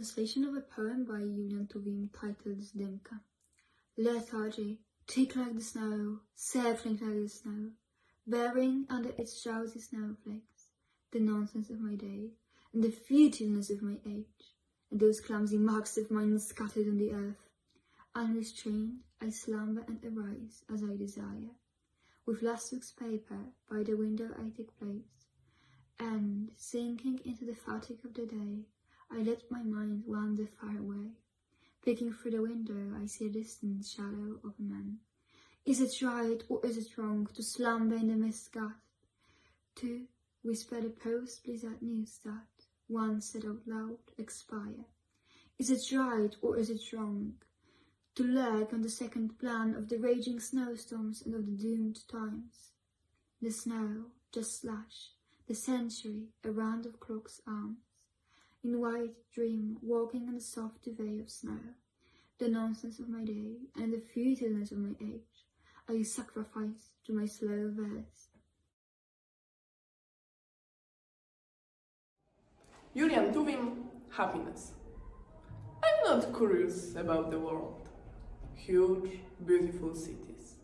translation of a poem by Julian Tuwim titled Zdymka. Lethargy, thick like the snow, saffron like the snow, bearing under its drowsy snowflakes the nonsense of my day, and the futileness of my age, and those clumsy marks of mine scattered on the earth. Unrestrained, I slumber and arise as I desire. With last week's paper by the window I take place, and, sinking into the fatigue of the day, I let my mind wander far away. Peeking through the window, I see a distant shadow of a man. Is it right or is it wrong to slumber in the mist gasp? To whisper the post-blizzard news that, once said out loud, expire? Is it right or is it wrong to lurk on the second plan of the raging snowstorms and of the doomed times? The snow, just slush, the century, a round of clock's arms. In white dream, walking on the soft duvet of snow, the nonsense of my day and the futileness of my age, I sacrifice to my slow verse. Julian Tuwim, happiness. I'm not curious about the world. Huge, beautiful cities.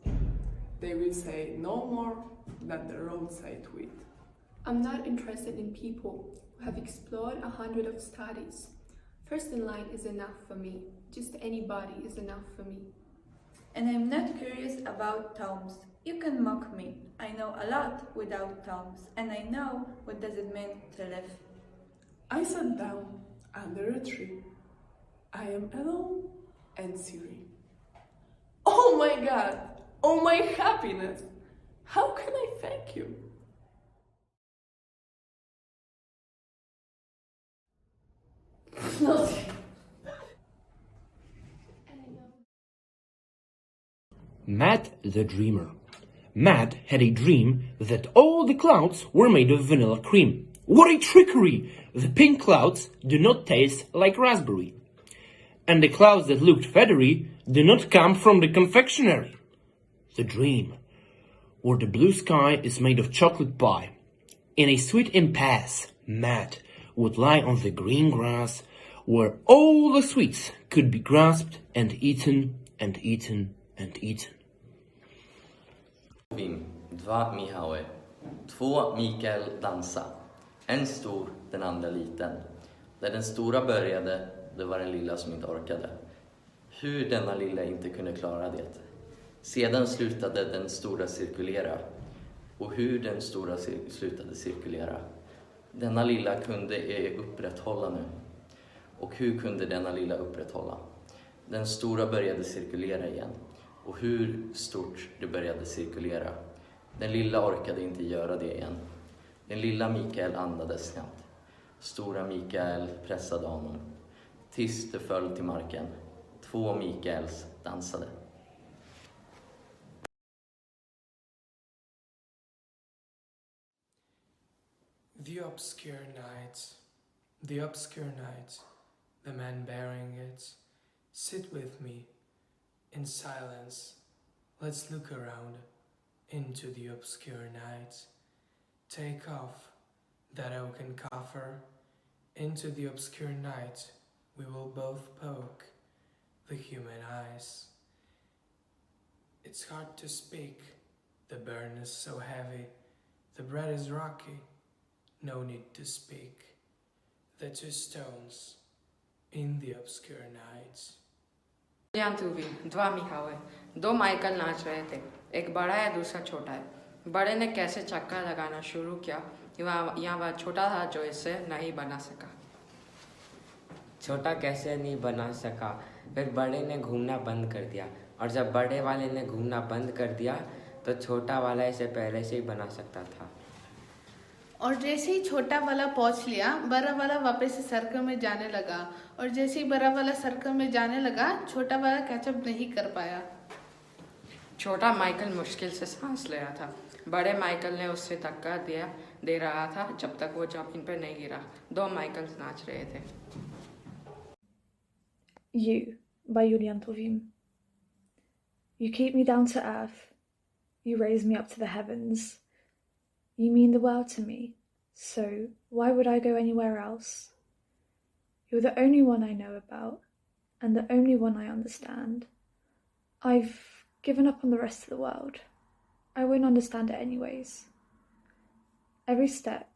They will say no more than the roadside wheat. I'm not interested in people who have explored 100 of studies. First in line is enough for me. Just anybody is enough for me. And I'm not curious about tomes. You can mock me. I know a lot without tomes, and I know what does it mean to live. I sat down under a tree. I am alone and serene. Oh my God! Oh my happiness! How can I thank you? Matt the Dreamer. Matt had a dream that all the clouds were made of vanilla cream. What a trickery! The pink clouds do not taste like raspberry. And the clouds that looked feathery do not come from the confectionery. The dream, where the blue sky is made of chocolate pie. In a sweet impasse, Matt would lie on the green grass, where all the sweets could be grasped and eaten and eaten and eaten. Dva Mihaue. Två Mikael dansa. En stor, den andra liten. Där den stora började, det var den lilla som inte orkade. Hur denna lilla inte kunde klara det. Sedan slutade den stora cirkulera. Och hur den stora slutade cirkulera. Denna lilla kunde upprätthålla nu. Och hur kunde denna lilla upprätthålla? Den stora började cirkulera igen. Och hur stort det började cirkulera. Den lilla orkade inte göra det igen. Den lilla Mikael andades snabbt. Stora Mikael pressade honom. Tills det föll till marken. Två Mikaels dansade. The obscure night, the man bearing it, sit with me, in silence, let's look around, into the obscure night, take off that oaken coffer, into the obscure night, we will both poke the human eyes. It's hard to speak, the burn is so heavy, the bread is rocky, no need to speak. The two stones in the obscure night. Julian Tuwim, dva मिहावे, दो Michael नाच रहे थे, एक बड़ा है दूसरा छोटा है। बड़े ने कैसे चक्का लगाना शुरू किया, यहाँ वह छोटा था जो इससे नहीं बना सका। छोटा कैसे नहीं बना सका, फिर बड़े ने घूमना बंद कर दिया, और जब बड़े वाले ने घूमना बंद कर दिया तो छोटा वाला इसे पहले से ही बना सकता था। और जैसे ही छोटा वाला पहुंच लिया, बड़ा वाला वापस से सर्कल में जाने लगा, और जैसे ही बड़ा वाला सर्कल में जाने लगा, छोटा वाला कैचअप नहीं कर पाया। छोटा माइकल मुश्किल से सांस ले रहा था, बड़े माइकल ने उससे धक्का दे रहा था जब तक वो जमीन पर नहीं गिरा। दो माइकल नाच रहे थे। You, by Julian Tuwim. You keep me down to earth. You raise me up to the heavens. You mean the world to me, so why would I go anywhere else? You're the only one I know about, and the only one I understand. I've given up on the rest of the world. I won't understand it anyways. Every step,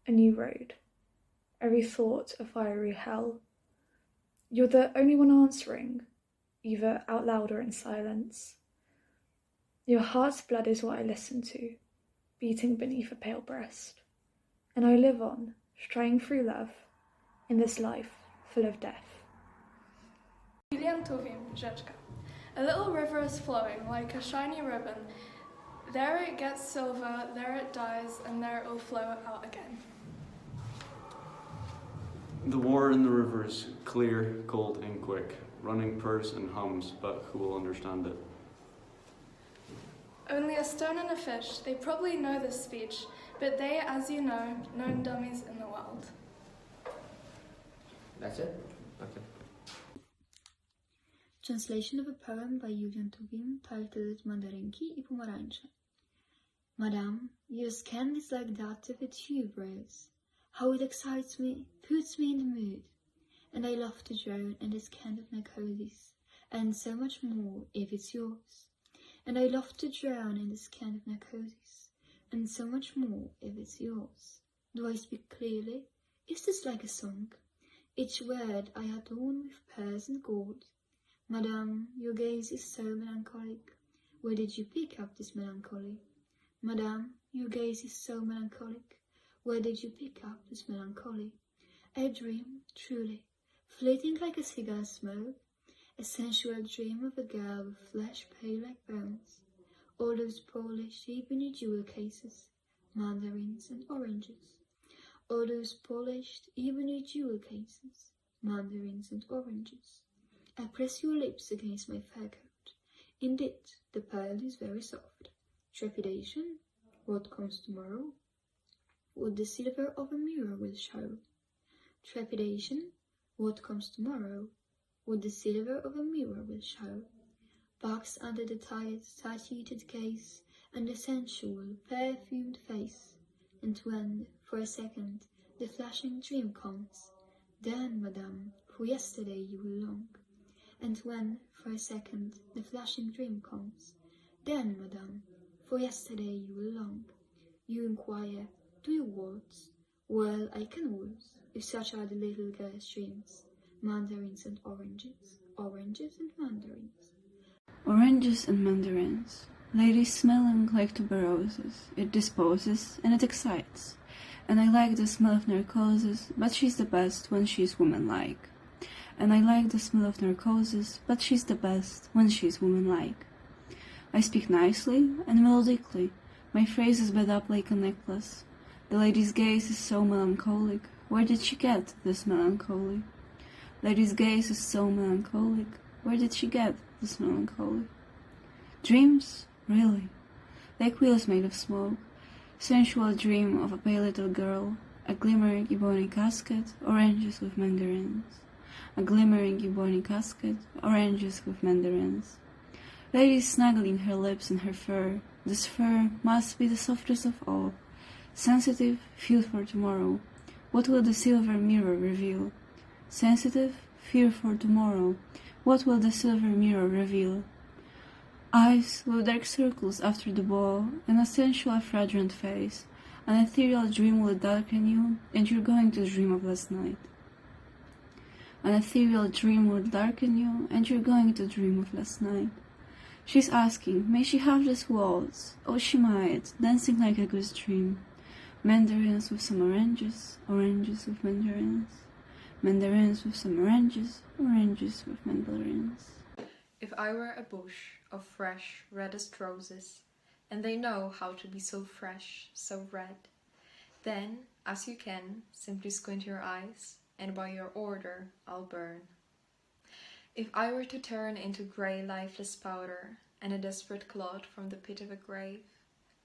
a new road. Every thought, a fiery hell. You're the only one answering, either out loud or in silence. Your heart's blood is what I listen to, beating beneath a pale breast. And I live on, straying through love, in this life full of death. Julian Tuwim, rzeczka. A little river is flowing like a shiny ribbon. There it gets silver, there it dies, and there it will flow out again. The water in the river is clear, cold, and quick. Running purrs and hums, but who will understand it? Only a stone and a fish, they probably know this speech, but they, as you know, known dummies in the world. That's it? Okay. Translation of a poem by Julian Tuwim titled Mandarynki i pomarańcze. Madame, your skin is like that of a tuberose. How it excites me, puts me in the mood. And I love to drown in this kind of narcosis, and so much more if it's yours. And I love to drown in this kind of narcosis, and so much more if it's yours. Do I speak clearly? Is this like a song? Each word I adorn with pearls and gold. Madame, your gaze is so melancholic. Where did you pick up this melancholy? Madame, your gaze is so melancholic. Where did you pick up this melancholy? A dream, truly, fleeting like a cigar smoke, a sensual dream of a girl with flesh pale like bones, all those polished ebony jewel cases, mandarins and oranges, all those polished ebony jewel cases, mandarins and oranges. I press your lips against my fur coat. Indeed, the pearl is very soft. Trepidation, what comes tomorrow? What the silver of a mirror will show. Trepidation, what comes tomorrow? What the silver of a mirror will show. Box under the tired, satiated gaze, and the sensual, perfumed face. And when, for a second, the flashing dream comes, then, madame, for yesterday you will long. And when, for a second, the flashing dream comes, then, madame, for yesterday you will long. You inquire, do you waltz? Well, I can waltz, if such are the little girl's dreams. Mandarins and oranges, oranges and mandarins. Oranges and mandarins. Ladies smelling like tuberoses. It disposes and it excites. And I like the smell of narcosis, but she's the best when she's womanlike. And I like the smell of narcosis, but she's the best when she's womanlike. I speak nicely and melodically. My phrase is bed up like a necklace. The lady's gaze is so melancholic. Where did she get this melancholy? Lady's gaze is so melancholic. Where did she get this melancholy? Dreams? Really? Like wheels made of smoke. Sensual dream of a pale little girl. A glimmering ebony casket, oranges with mandarins. A glimmering ebony casket, oranges with mandarins. Lady snuggling her lips in her fur. This fur must be the softest of all. Sensitive, few for tomorrow. What will the silver mirror reveal? Sensitive, fear for tomorrow. What will the silver mirror reveal? Eyes with dark circles after the ball, and a sensual fragrant face. An ethereal dream will darken you, and you're going to dream of last night. An ethereal dream will darken you, and you're going to dream of last night. She's asking, may she have this waltz? Oh, she might, dancing like a goose dream. Mandarins with some oranges, oranges with mandarins. Mandarins with some oranges, oranges with mandarins. If I were a bush of fresh, reddest roses, and they know how to be so fresh, so red, then, as you can, simply squint your eyes, and by your order I'll burn. If I were to turn into grey, lifeless powder, and a desperate clod from the pit of a grave,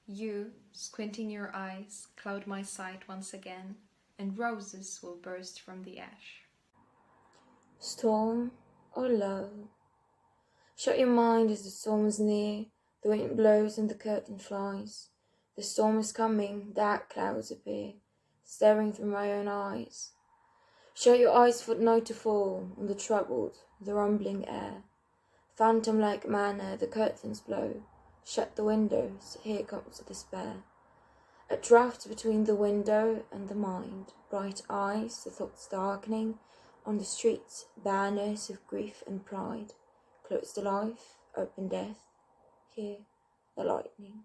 you, squinting your eyes, cloud my sight once again, and roses will burst from the ash. Storm or love? Shut your mind as the storm is near, the wind blows and the curtain flies. The storm is coming, dark clouds appear, staring through my own eyes. Shut your eyes for the night to fall on the troubled, the rumbling air. Phantom-like manner the curtains blow. Shut the windows, here comes the despair. A draught between the window and the mind. Bright eyes, the thoughts darkening. On the streets, banners of grief and pride. Close the life, open death. Hear the lightning.